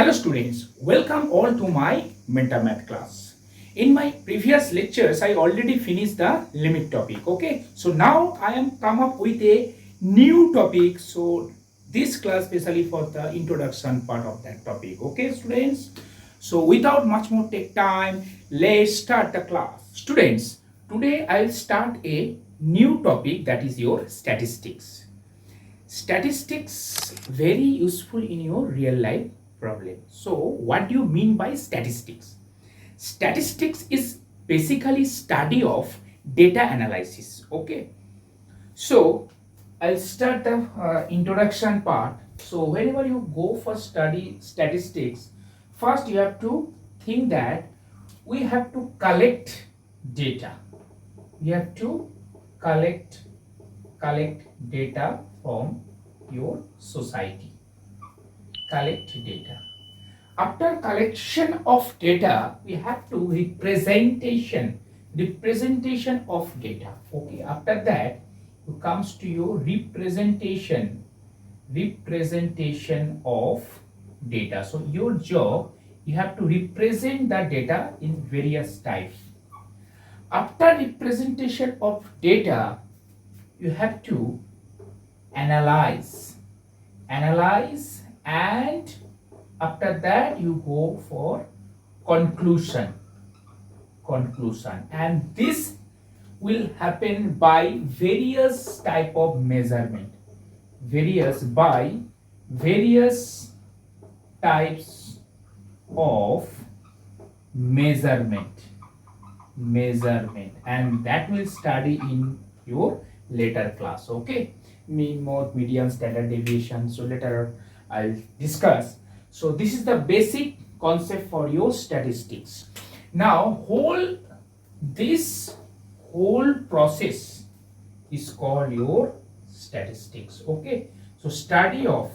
Hello students, welcome all to my mentor math class. In my previous lectures, I already finished the limit topic. Okay, so now I am come up with a new topic. So this class specially for the introduction part of that topic. Okay, students. So without much more take time, let's start the class. Students, today I'll start a new topic, that is your statistics. Statistics very useful in your real life problem. So what do you mean by statistics? Statistics is basically study of data analysis. Okay, so I'll start the introduction part. So whenever you go for study statistics, first you have to think that we have to collect data. We have to collect data from your society. Collect data. After collection of data, we have to representation of data. Okay, after that it comes to your representation of data. So your job, you have to represent the data in various types. After representation of data, you have to analyze, and after that you go for conclusion, and this will happen by various type of measurement, various types of measurement, and that will study in your later class. Okay, mean, mode, median, standard deviation. So later I'll discuss. So this is the basic concept for your statistics. Now this whole process is called your statistics. Okay, so study of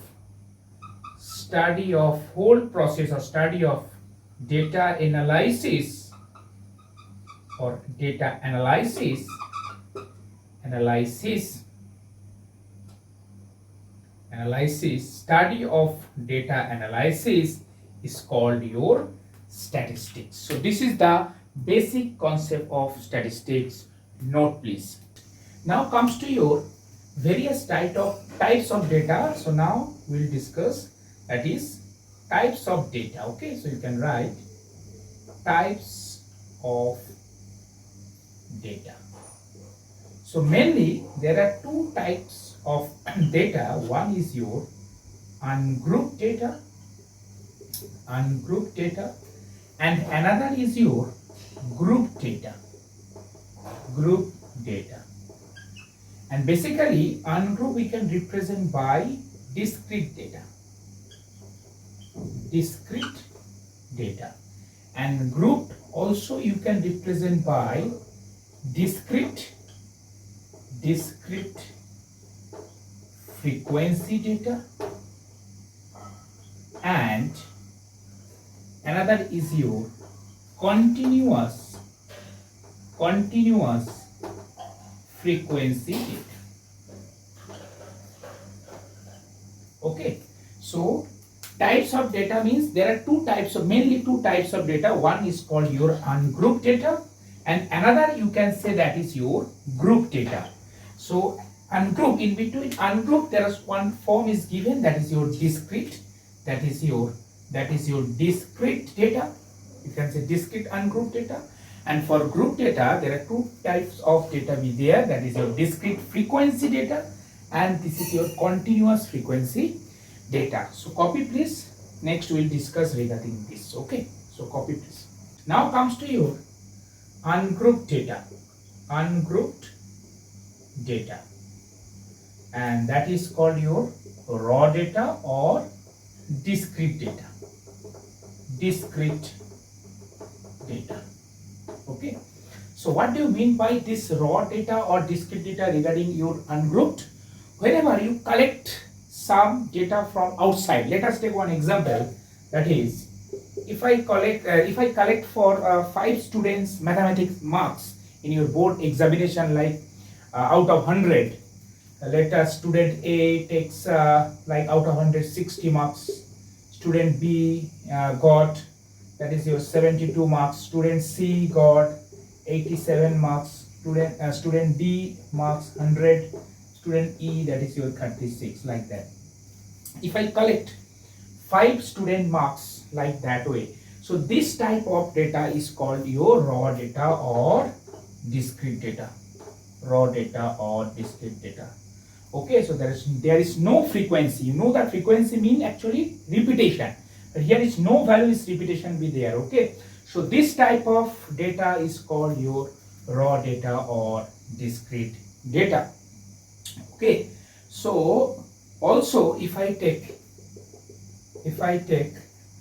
whole process, or study of data analysis, or data analysis study of data analysis is called your statistics. So this is the basic concept of statistics. Note please. Now comes to your various types of data. So now we'll discuss, that is types of data. Okay, so you can write types of data. So mainly there are two types of data. One is your ungrouped data, and another is your group data. And basically ungrouped we can represent by discrete data, and grouped also you can represent by discrete frequency data, and another is your continuous frequency data. Okay, so types of data means there are mainly two types of data. One is called your ungrouped data, and another you can say that is your group data. So ungrouped, in between ungrouped there is one form is given, that is your discrete, that is your discrete data. You can say discrete ungrouped data. And for group data there are two types of data be there, that is your discrete frequency data, and this is your continuous frequency data. So copy please. Next we will discuss regarding this. Okay, so copy please. Now comes to your ungrouped data, and that is called your raw data or discrete data. Okay, so what do you mean by this raw data or discrete data regarding your ungrouped? Whenever you collect some data from outside, let us take one example, that is if I collect for 5 students mathematics marks in your board examination, like out of 100, let us student A takes like out of 100 60 marks, student B got, that is your 72 marks, student C got 87 marks, student D marks 100, student E, that is your 36, like that. If I collect 5 student marks like that way, so this type of data is called your raw data or discrete data. Raw data or discrete data. Okay, so there is no frequency. You know that frequency mean actually repetition. But here is no value is repetition be there. Okay, so this type of data is called your raw data or discrete data. Okay, so also if I take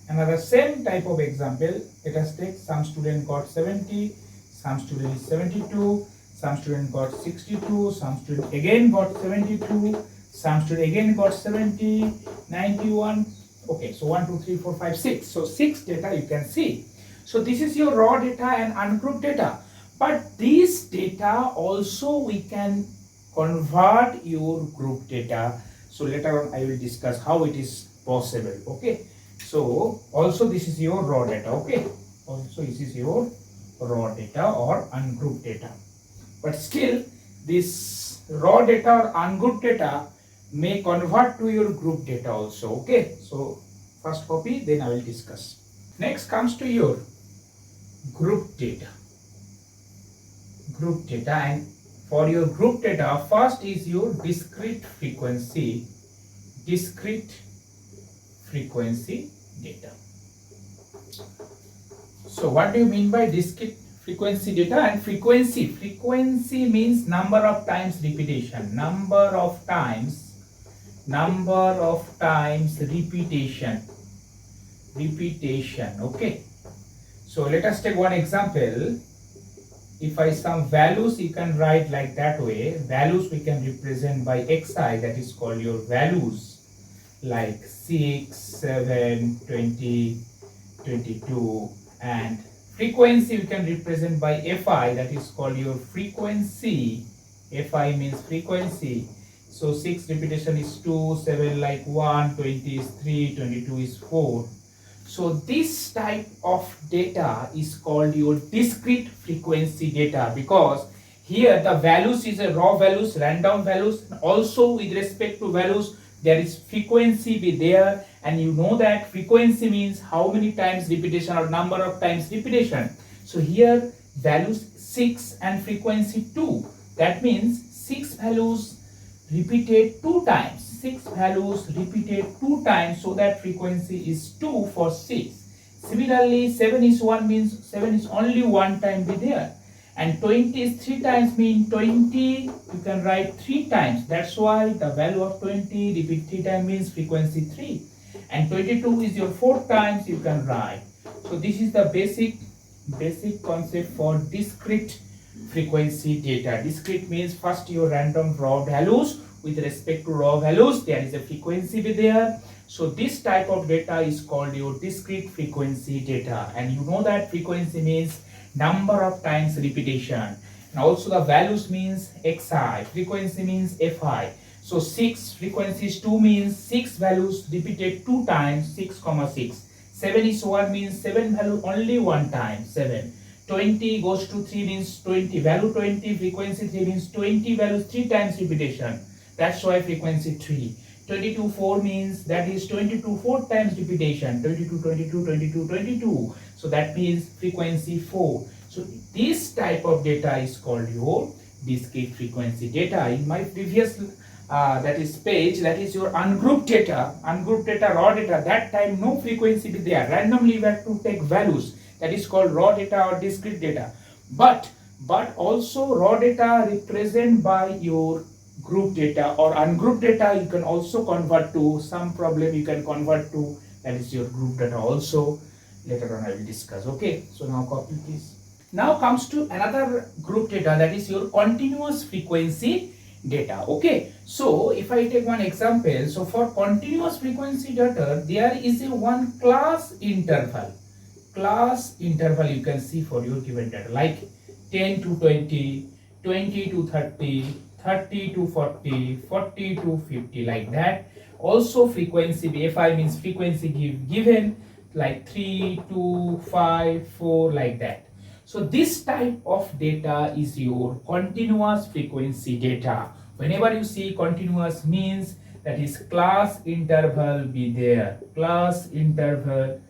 another same type of example, let us take some student got 70, some student is 72, some student got 62, some student again got 72, some student again got 70, 91. Okay, so 1, 2, 3, 4, 5, 6. So 6 data you can see. So this is your raw data and ungrouped data. But these data also we can convert your group data. So later on I will discuss how it is possible. Okay, so also this is your raw data. Okay, also this is your raw data or ungrouped data. But still this raw data or ungrouped data may convert to your group data also. Okay, so first copy, then I will discuss. Next comes to your group data. Group data, and for your group data, first is your discrete frequency data. So what do you mean by discrete frequency data? And frequency means number of times repetition, number of times repetition. Okay, so let us take one example. If I some values, you can write like that way. Values we can represent by xi, that is called your values, like 6, 7, 20, 22, and frequency we can represent by fi, that is called your frequency. Fi means frequency. So 6 repetition is 2, 7 like 1, 20 is 3, 22 is 4. So this type of data is called your discrete frequency data, because here the values is a raw values, random values. Also with respect to values there is frequency be there, and you know that frequency means how many times repetition or number of times repetition. So here values 6 and frequency 2. That means 6 values repeated 2 times. 6 values repeated 2 times, so that frequency is 2 for 6. Similarly, 7 is 1 means 7 is only 1 time be there. And 20 is 3 times mean 20 you can write 3 times. That's why the value of 20 repeat 3 times means frequency 3. And 22 is your 4 times you can write. So this is the basic concept for discrete frequency data. Discrete means first your random raw values. With respect to raw values, there is a frequency be there. So this type of data is called your discrete frequency data. And you know that frequency means number of times repetition. And also the values means xi, frequency means fi. So 6 frequency is 2 means 6 values repeated 2 times, 6, 6. 7 is 1 means 7 value only 1 time, 7. 20 goes to 3 means 20, value 20, frequency 3 means 20 values 3 times repetition. That's why frequency 3. 22, 4 means that is 22 4 times repetition. 22, 22, 22, 22. So that means frequency 4. So this type of data is called your discrete frequency data. In my previous that is page, that is your ungrouped data, raw data. That time no frequency be there. Randomly we have to take values. That is called raw data or discrete data. But also raw data represent by your group data or ungrouped data. You can also convert to some problem. You can convert to, that is your group data also. Later on I will discuss. Okay, so now copy please. Now comes to another group data, that is your continuous frequency data. Okay, so if I take one example, so for continuous frequency data there is a one class interval you can see for your given data, like 10 to 20, 20 to 30, 30 to 40, 40 to 50, like that. Also frequency be fi means frequency given like 3, 2, 5, 4 like that. So this type of data is your continuous frequency data. Whenever you see continuous means that is class interval be there, class interval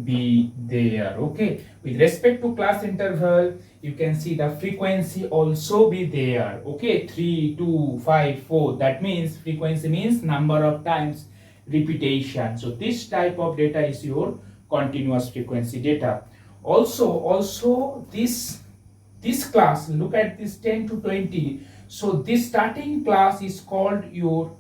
be there. Okay, with respect to class interval you can see the frequency also be there. Okay, 3, 2, 5, 4, that means frequency means number of times repetition. So this type of data is your continuous frequency data. Also this class, look at this 10 to 20. So this starting class is called your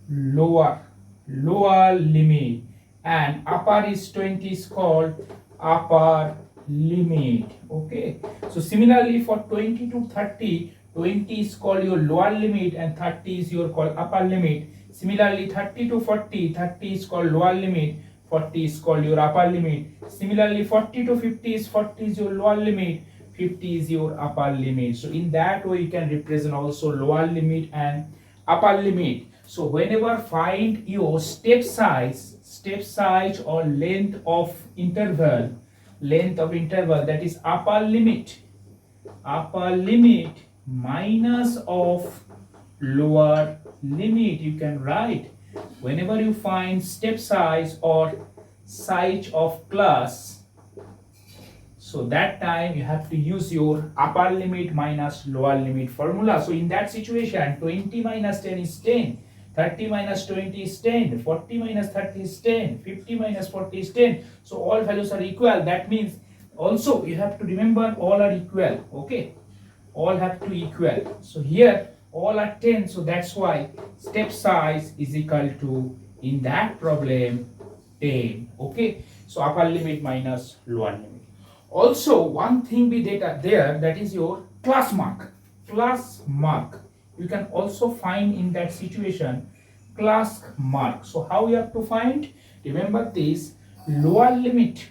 lower limit, and upper is 20 is called upper limit. Okay, so similarly for 20 to 30, 20 is called your lower limit and 30 is your called upper limit. Similarly 30 to 40, 30 is called lower limit, 40 is called your upper limit. Similarly 40 to 50 is 40 is your lower limit, 50 is your upper limit. So in that way you can represent also lower limit and upper limit. So whenever find your step size or length of interval, that is upper limit minus of lower limit, you can write whenever you find step size or size of class, so that time you have to use your upper limit minus lower limit formula. So in that situation 20 minus 10 is 10, 30 minus 20 is 10, 40 minus 30 is 10, 50 minus 40 is 10. So all values are equal. That means also you have to remember all are equal. Okay, all have to equal. So here all are 10, so that's why step size is equal to, in that problem, 10. Okay, so upper limit minus lower limit. Also one thing be data there, that is your class mark. You can also find in that situation class mark. So how you have to find? Remember this, lower limit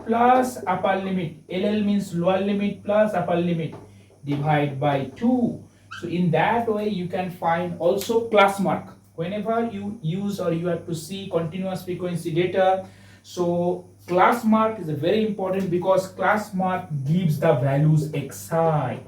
plus upper limit. LL means lower limit plus upper limit, divide by 2. So in that way you can find also class mark. Whenever you use or you have to see continuous frequency data, so class mark is very important because class mark gives the values xi.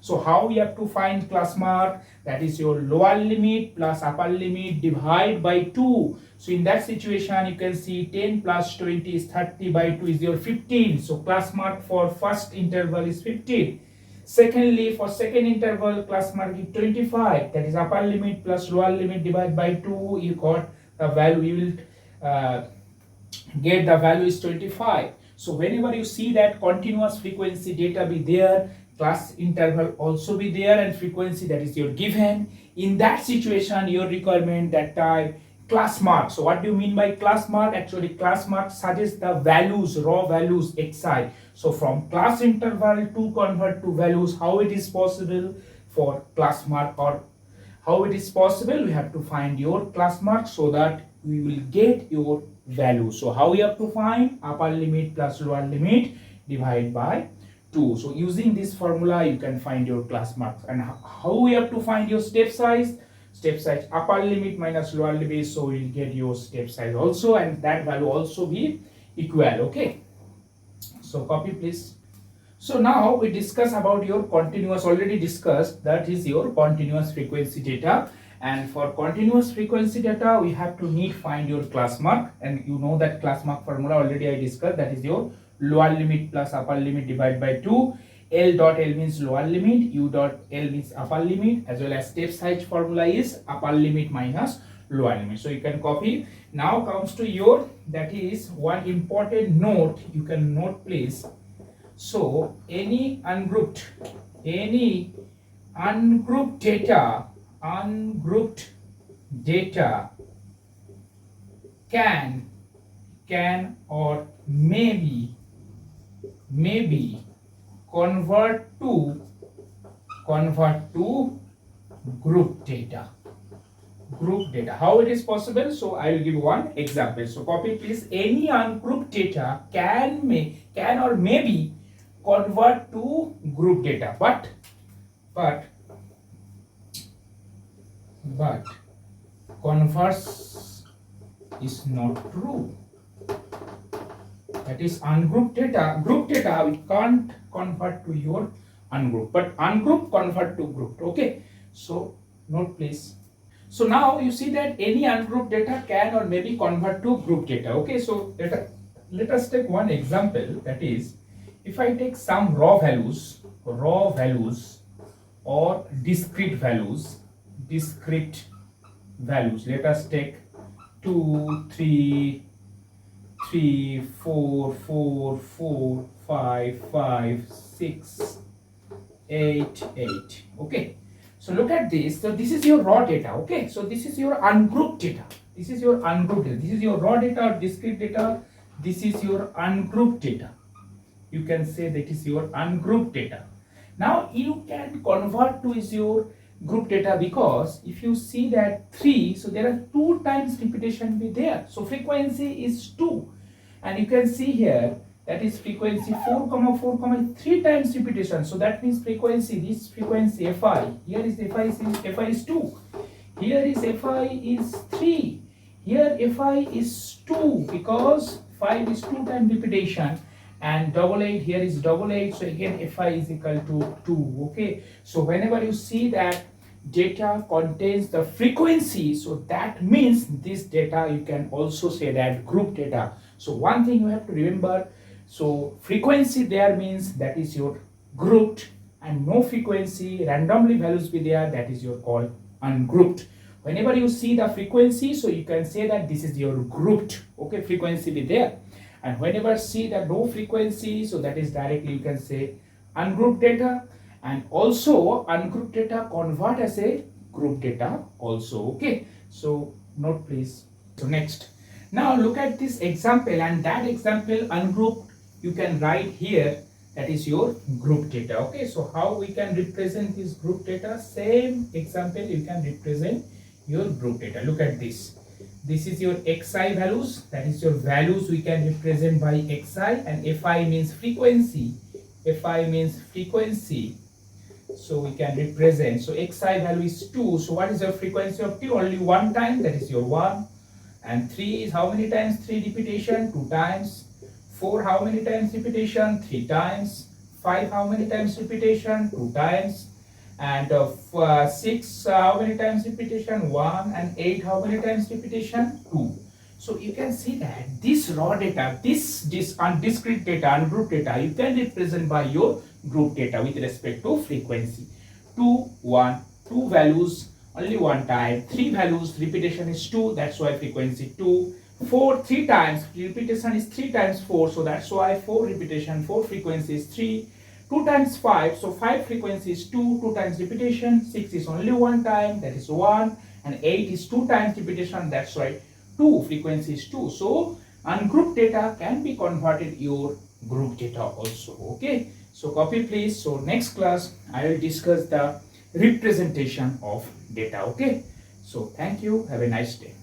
So how we have to find class mark? That is your lower limit plus upper limit divide by 2. So in that situation you can see 10 plus 20 is 30 by 2 is your 15. So class mark for first interval is 15. Secondly, for second interval class mark is 25. That is upper limit plus lower limit divided by 2. You got the value, you will get the value is 25. So whenever you see that continuous frequency data be there, class interval also be there, and frequency that is your given, in that situation your requirement that type class mark. So what do you mean by class mark? Actually class mark suggests the values, raw values xi. So from class interval to convert to values, how it is possible for class mark, or how it is possible, we have to find your class mark so that we will get your value. So how we have to find? Upper limit plus lower limit divide by 2. So using this formula you can find your class marks. And how we have to find your step size? Step size upper limit minus lower limit, so we will get your step size also, and that value also be equal. Okay, so copy please. So now we discuss about your continuous, already discussed, that is your continuous frequency data. And for continuous frequency data we have to need find your class mark, and you know that class mark formula already I discussed, that is your lower limit plus upper limit divided by 2. L dot L means lower limit, U dot L means upper limit, as well as step size formula is upper limit minus lower limit. So you can copy. Now comes to your, that is one important note, you can note please. So any ungrouped data can or maybe convert to group data. How it is possible? So I will give one example. So copy please. Any ungrouped data can or maybe convert to group data, but but converse is not true. That is ungrouped data. Group data we can't convert to your ungroup, but ungroup convert to grouped. Okay, so note please. So now you see that any ungrouped data can or maybe convert to group data. Okay, so let us take one example. That is, if I take some raw values or discrete values. Let us take 2, 3, 3, 4, 4, 4, 5, 5, 6, 8, 8. Okay. So look at this. So this is your raw data. Okay. So this is your ungrouped data. This is your ungrouped data. This is your raw data or discrete data. This is your ungrouped data. You can say that is your ungrouped data. Now you can convert to is your group data, because if you see that 3, so there are 2 times repetition be there. So frequency is 2, and you can see here that is frequency 4, 4, 3 times repetition. So that means frequency, this frequency Fi, here is Fi is 2, here is Fi is 3, here Fi is 2, because 5 is 2 times repetition, and 88 here is 88, so again Fi is equal to 2. Okay, so whenever you see that data contains the frequency, so that means this data you can also say that group data. So one thing you have to remember, so frequency there means that is your grouped, and no frequency, randomly values be there, that is your called ungrouped. Whenever you see the frequency, so you can say that this is your grouped. Okay, frequency be there. And whenever see the no frequency, so that is directly you can say ungrouped data. And also ungrouped data convert as a group data also. Okay, so note please. So next, now look at this example, and that example ungrouped you can write here, that is your group data. Okay, so how we can represent this group data? Same example you can represent your group data. Look at this. This is your xi values, that is your values we can represent by xi, and Fi means frequency. Fi means frequency. So we can represent, so xi value is 2. So what is your frequency of 2? Only 1 time, that is your 1. And 3 is how many times 3 repetition? 2 times. 4 how many times repetition? 3 times. 5 how many times repetition? 2 times. And 6 how many times repetition? 1. And 8 how many times repetition? 2. So you can see that this raw data, this discrete data, ungrouped data, you can represent by your group data with respect to frequency. 2, 1, 2 values only 1 time, 3 values, repetition is 2, that's why frequency 2. 4 3 times, repetition is 3 times 4, so that's why 4 repetition, 4 frequency is 3. 2 times 5, so 5 frequency is 2, 2 times repetition, 6 is only 1 time, that is 1, and 8 is 2 times repetition, that's why 2 frequency is 2. So ungrouped data can be converted your group data also. Okay, so copy please. So next class I will discuss the representation of data. Okay, so thank you, have a nice day.